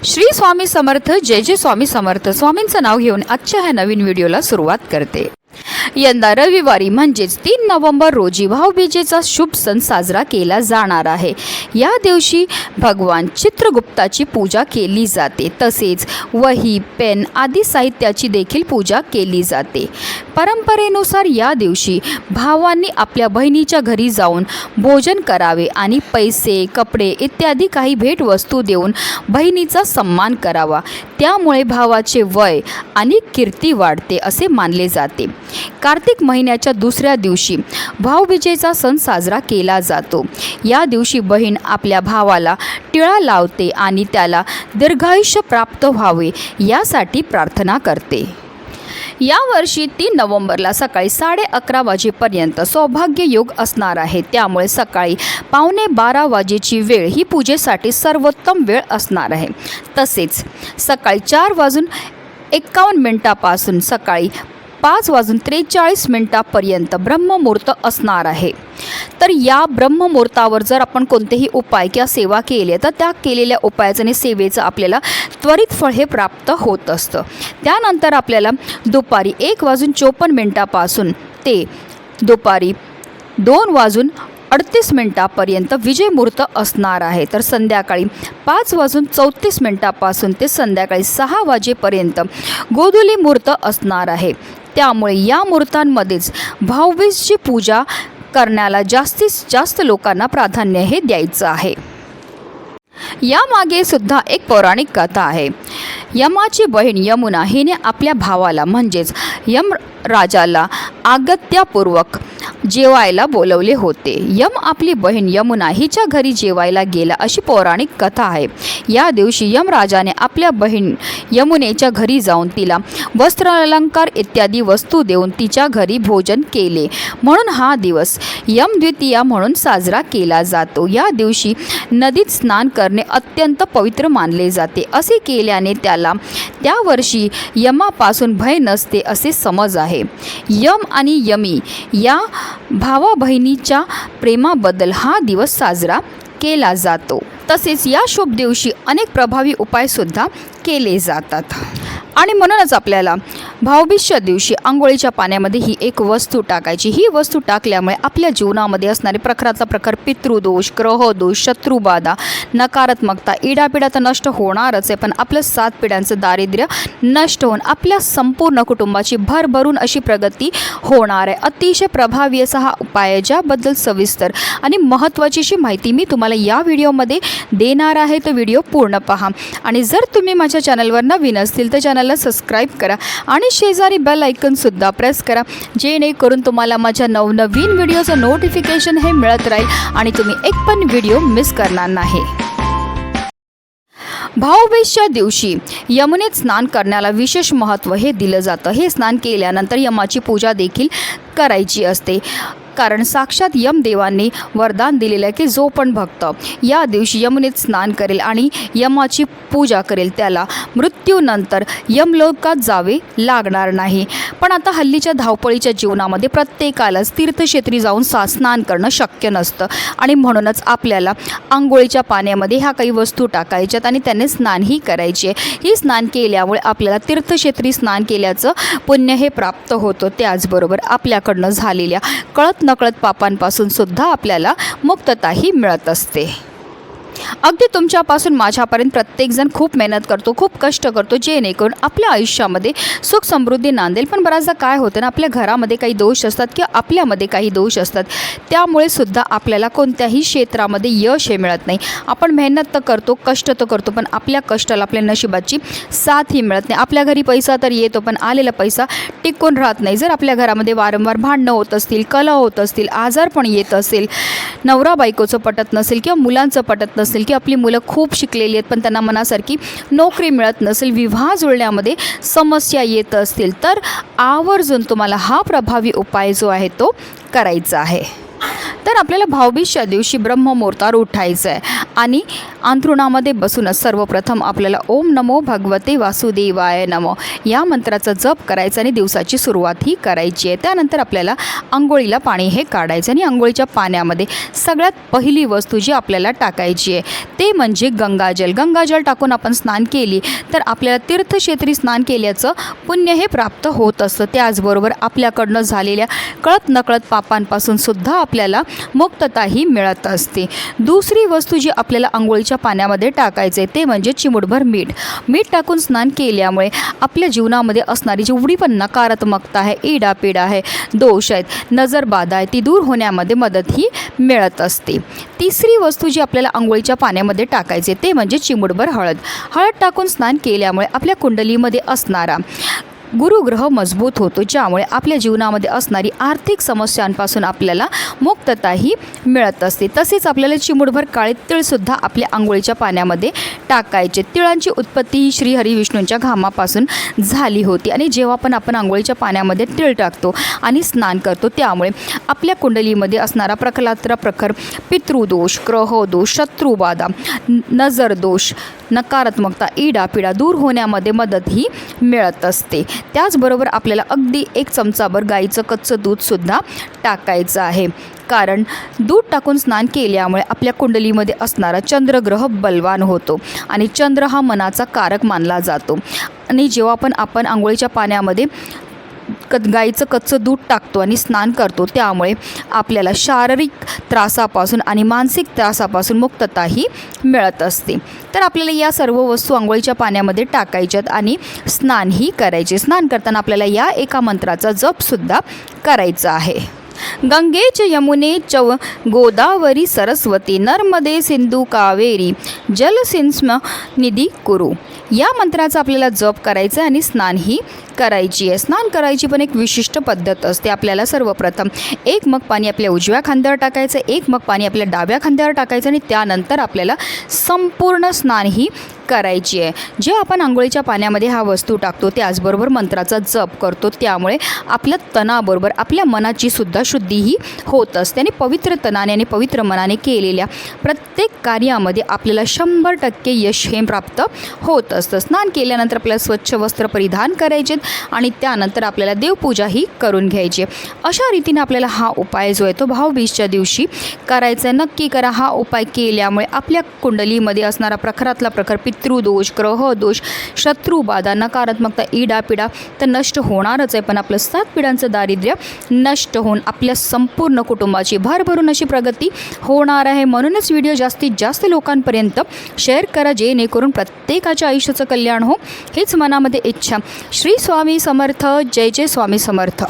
श्री स्वामी समर्थ, जय जय स्वामी समर्थ. स्वामींचं नाव घेऊन आजच्या ह्या नवीन व्हिडिओला सुरुवात करते. यंदा रविवारी म्हणजेच 3 नोव्हेंबर रोजी भाऊबीजेचा शुभ सण साजरा केला जाणार आहे. या दिवशी भगवान चित्रगुप्ताची पूजा केली जाते. तसेच वही, पेन आदी साहित्याची देखील पूजा केली जाते. परंपरेनुसार या दिवशी भावांनी आपल्या बहिणीच्या घरी जाऊन भोजन करावे आणि पैसे, कपडे इत्यादी काही भेटवस्तू देऊन बहिणीचा सन्मान करावा. त्यामुळे भावाचे वय आणि कीर्ती वाढते असे मानले जाते. कार्तिक महिन्याच्या दुसऱ्या दिवशी भाऊबीजेचा सण साजरा केला जातो. या दिवशी बहीण आपल्या भावाला टिळा लावते आणि त्याला दीर्घायुष्य प्राप्त व्हावे यासाठी प्रार्थना करते. यावर्षी 3 नोव्हेंबरला सकाळी 11:30 वाजेपर्यंत सौभाग्य योग असणार आहे. त्यामुळे सकाळी 11:45 वाजेची वेळ ही पूजेसाठी सर्वोत्तम वेळ असणार आहे. तसेच सकाळी 4:51 सकाळी 5:43 ब्रह्ममुहूर्त असणार आहे. तर या ब्रह्ममुहूर्तावर जर आपण कोणतेही उपाय किंवा सेवा केली तर त्या केलेल्या उपायाचं आणि सेवेचं आपल्याला त्वरित फळ हे प्राप्त होत असतं. त्यानंतर आपल्याला दुपारी 1:54 ते दुपारी 2:38 विजय मुहूर्त असणार आहे. तर संध्याकाळी 5:34 ते संध्याकाळी 6 वाजेपर्यंत गोधुली मुहूर्त असणार आहे. त्यामुळे या मुहूर्तांमध्येच भाऊबीजेची पूजा करण्याला जास्तीत जास्त लोकांना प्राधान्य हे द्यायचं आहे. यामागे सुद्धा एक पौराणिक कथा आहे. यमाची बहीण यमुना हिने आपल्या भावाला म्हणजेच यमराजाला आगत्यापूर्वक जेवायला बोलवले होते. यम आपली बहीण यमुना हिच्या घरी जेवायला गेला अशी पौराणिक कथा आहे. या दिवशी यमराजाने आपल्या बहीण यमुनेच्या घरी जाऊन तिला वस्त्र अलंकार इत्यादी वस्तू देऊन तिच्या घरी भोजन केले. म्हणून हा दिवस यमद्वितीया म्हणून साजरा केला जातो. या दिवशी नदीत स्नान करणे अत्यंत पवित्र मानले जाते. असे केल्याने त्याला त्या वर्षी यमापासून भय नसते असे समज आहे. यम आणि यमी या भावा बहिणीच्या प्रेमाबद्दल हा दिवस साजरा केला जातो. तसेच या शुभ दिवशी अनेक प्रभावी उपायसुद्धा केले जातात. आणि म्हणूनच आपल्याला भाऊबीजेच्या दिवशी आंघोळीच्या पाण्यामध्ये ही एक वस्तू टाकायची. ही वस्तू टाकल्यामुळे आपल्या जीवनामध्ये असणारे प्रखरातला प्रखर पितृदोष, ग्रहदोष, शत्रुबाधा, नकारात्मकता, इडापिडा तर नष्ट होणारच आहे, पण आपलं 7 पिढ्यांचं दारिद्र्य नष्ट होऊन आपल्या संपूर्ण कुटुंबाची भरभरून अशी प्रगती होणार आहे. अतिशय प्रभावी असा हा उपाय आहे, ज्याबद्दल सविस्तर आणि महत्त्वाची अशी माहिती मी तुम्हाला या व्हिडिओमध्ये देणार आहे. तो व्हिडिओ पूर्ण पहा. आणि जर तुम्ही माझ्या चॅनलवर नवीन असतील तर चॅनलला सबस्क्राईब करा आणि शेजारी बेल आयकॉनसुद्धा प्रेस करा, जेणेकरून तुम्हाला माझ्या नवनवीन व्हिडिओचं नोटिफिकेशन हे मिळत राहील आणि तुम्ही एक पण व्हिडिओ मिस करणार नाही. भाऊबीजेच्या दिवशी यमुनेत स्नान करण्याला विशेष महत्त्व हे दिलं जातं. हे स्नान केल्यानंतर यमाची पूजा देखील करायची असते. कारण साक्षात यमदेवांनी वरदान दिलेलं आहे की जो पण भक्त या दिवशी यमुनेत स्नान करेल आणि यमाची पूजा करेल त्याला मृत्यूनंतर यमलोकात जावे लागणार नाही. पण आता हल्लीच्या धावपळीच्या जीवनामध्ये प्रत्येकालाच तीर्थक्षेत्री जाऊन स्नान करणं शक्य नसतं आणि म्हणूनच आपल्याला आंघोळीच्या पाण्यामध्ये ह्या काही वस्तू टाकायच्यात आणि त्याने स्नानही करायचे आहे. ही स्नान केल्यामुळे आपल्याला तीर्थक्षेत्री स्नान केल्याचं पुण्य हे प्राप्त होतं. त्याचबरोबर आपल्याकडनं झालेल्या कळत नकळत पापांपासून सुद्धा आपल्याला मुक्तताही मिळत असते. अगदी तुमच्यापासून माझ्यापर्यंत प्रत्येकजण खूप मेहनत करतो, खूप कष्ट करतो, जेणेकरून आपल्या आयुष्यामध्ये सुख समृद्धी नांदेल. पण बऱ्याचदा काय होतं ना, आपल्या घरामध्ये काही दोष असतात किंवा आपल्यामध्ये काही दोष असतात, त्यामुळे सुद्धा आपल्याला कोणत्याही क्षेत्रामध्ये यश हे मिळत नाही. आपण मेहनत तर करतो, कष्ट तर करतो, पण आपल्या कष्टाला आपल्या नशिबाची साथ ही मिळत नाही. आपल्या घरी पैसा तर येतो, पण आलेला पैसा टिकून राहत नाही. जर आपल्या घरामध्ये वारंवार भांडणं होत असतील, कलह होत असतील, आजार पण येत असेल, नवरा बायकोचं पटत नसेल किंवा मुलांचं पटत नसेल की आपली मुलं खूप शिकलेली आहेत पण त्यांना मनासारखी नोकरी मिळत नसेल, विवाह जुळण्यामध्ये समस्या येत असतील, तर आवर्जून तुम्हाला हा प्रभावी उपाय जो आहे तो करायचा आहे. तर आपल्याला भाऊबीजेच्या दिवशी ब्रह्ममुहूर्तावर उठायचं आहे आणि अंथरुणामध्ये बसूनच सर्वप्रथम आपल्याला ओम नमो भगवते वासुदेवाय नमो या मंत्राचा जप करायचा आणि दिवसाची सुरुवात ही करायची आहे. त्यानंतर आपल्याला अंघोळीला पाणी हे काढायचं आणि अंघोळीच्या पाण्यामध्ये सगळ्यात पहिली वस्तू जी आपल्याला टाकायची आहे ते म्हणजे गंगाजल. गंगाजल टाकून आपण स्नान केली तर आपल्याला तीर्थक्षेत्री स्नान केल्याचं पुण्य हे प्राप्त होत असतं. त्याचबरोबर आपल्याकडनं झालेल्या कळत नकळत पापांपासून सुद्धा आपल्याला मुक्तताही मिळत असते. दुसरी वस्तू जी आपल्याला अंघोळीच्या पाण्यामध्ये टाकायचे ते म्हणजे चिमूटभर मीठ. मीठ टाकून स्नान केल्यामुळे आपल्या जीवनामध्ये असणारी जेवढी पण नकारात्मकता आहे, इडापिडा आहे, दोष आहेत, नजरबाधा आहे ती दूर होण्यामध्ये मदतही मिळत असते. तिसरी वस्तू जी आपल्याला अंघोळीच्या पाण्यामध्ये टाकायचे ते म्हणजे चिमूटभर हळद. हळद टाकून स्नान केल्यामुळे आपल्या कुंडलीमध्ये असणारा गुरुग्रह मजबूत होतो, ज्यामुळे आपल्या जीवनामध्ये असणारी आर्थिक समस्यांपासून आपल्याला मुक्तताही मिळत असते. तसेच आपल्याला चिमूटभर काळे तिळसुद्धा आपल्या अंघोळीच्या पाण्यामध्ये टाकायचे. तिळांची उत्पत्ती ही श्री हरिविष्णूंच्या घामापासून झाली होती आणि जेव्हा पण आपण अंघोळीच्या पाण्यामध्ये तीळ टाकतो आणि स्नान करतो त्यामुळे आपल्या कुंडलीमध्ये असणारा प्रखर पितृदोष, ग्रहदोष, शत्रुबाधा, नजरदोष, नकारात्मकता, इडापिडा दूर होण्यामध्ये मदतही मिळत असते. त्याचबरोबर आपल्याला अगदी 1 चमचाभर गाईचं कच्चं दूधसुद्धा टाकायचं आहे, कारण दूध टाकून स्नान केल्यामुळे आपल्या कुंडलीमध्ये असणारा चंद्रग्रह बलवान होतो आणि चंद्र हा मनाचा कारक मानला जातो. आणि जेव्हा पण आपण अंघोळीच्या पाण्यामध्ये गाईचं कच्चं दूध टाकतो आणि स्नान करतो त्यामुळे आपल्याला शारीरिक त्रासापासून आणि मानसिक त्रासापासून मुक्तताही मिळत असते. तर आपल्याला या सर्व वस्तू अंघोळीच्या पाण्यामध्ये टाकायच्यात आणि स्नानही करायचे. स्नान करताना आपल्याला या एका मंत्राचा जपसुद्धा करायचा आहे. गंगे च यमुने च गोदावरी सरस्वती नर्मदे सिंधू कावेरी जलसिंस्म निधी कुरु या मंत्राचा आपल्याला जप करायचा आणि स्नानही करायची आहे. स्नान करायची पण एक विशिष्ट पद्धत असते. आपल्याला सर्वप्रथम 1 मग पाणी आपल्या उजव्या खांद्यावर टाकायचं, 1 मग पाणी आपल्या डाव्या खांद्यावर टाकायचं आणि त्यानंतर आपल्याला संपूर्ण स्नानही करायची आहे. जे आपण अंघोळीच्या पाण्यामध्ये हा वस्तू टाकतो त्याचबरोबर मंत्राचा जप करतो त्यामुळे आपल्या तनाबरोबर आपल्या मनाची सुद्धा शुद्धीही होत असते आणि पवित्र तनाने आणि पवित्र मनाने केलेल्या प्रत्येक कार्यामध्ये आपल्याला 100% यश हे प्राप्त होत असतं. स्नान केल्यानंतर आपल्याला स्वच्छ वस्त्र परिधान करायचे आणि त्यानंतर आपल्याला देवपूजाही करून घ्यायची. अशा रीतीने आपल्याला हा उपाय जो आहे तो भाऊबीजच्या दिवशी करायचा आहे. नक्की करा. हा उपाय केल्यामुळे आपल्या कुंडलीमध्ये असणारा प्रखरातला प्रखर पितृदोष, ग्रहदोष, शत्रुबाधा, नकारात्मकता, इडापिडा तर नष्ट होणारच आहे, पण आपलं 7 पिढ्यांचं दारिद्र्य नष्ट होऊन आपल्या संपूर्ण कुटुंबाची भरभरून अशी प्रगती होणार आहे. म्हणूनच व्हिडिओ जास्तीत जास्त लोकांपर्यंत शेअर करा, जेणेकरून प्रत्येकाच्या आयुष्याचं कल्याण हो हीच मनामध्ये इच्छा. श्री स्वामी समर्थ. जय जय स्वामी समर्थ.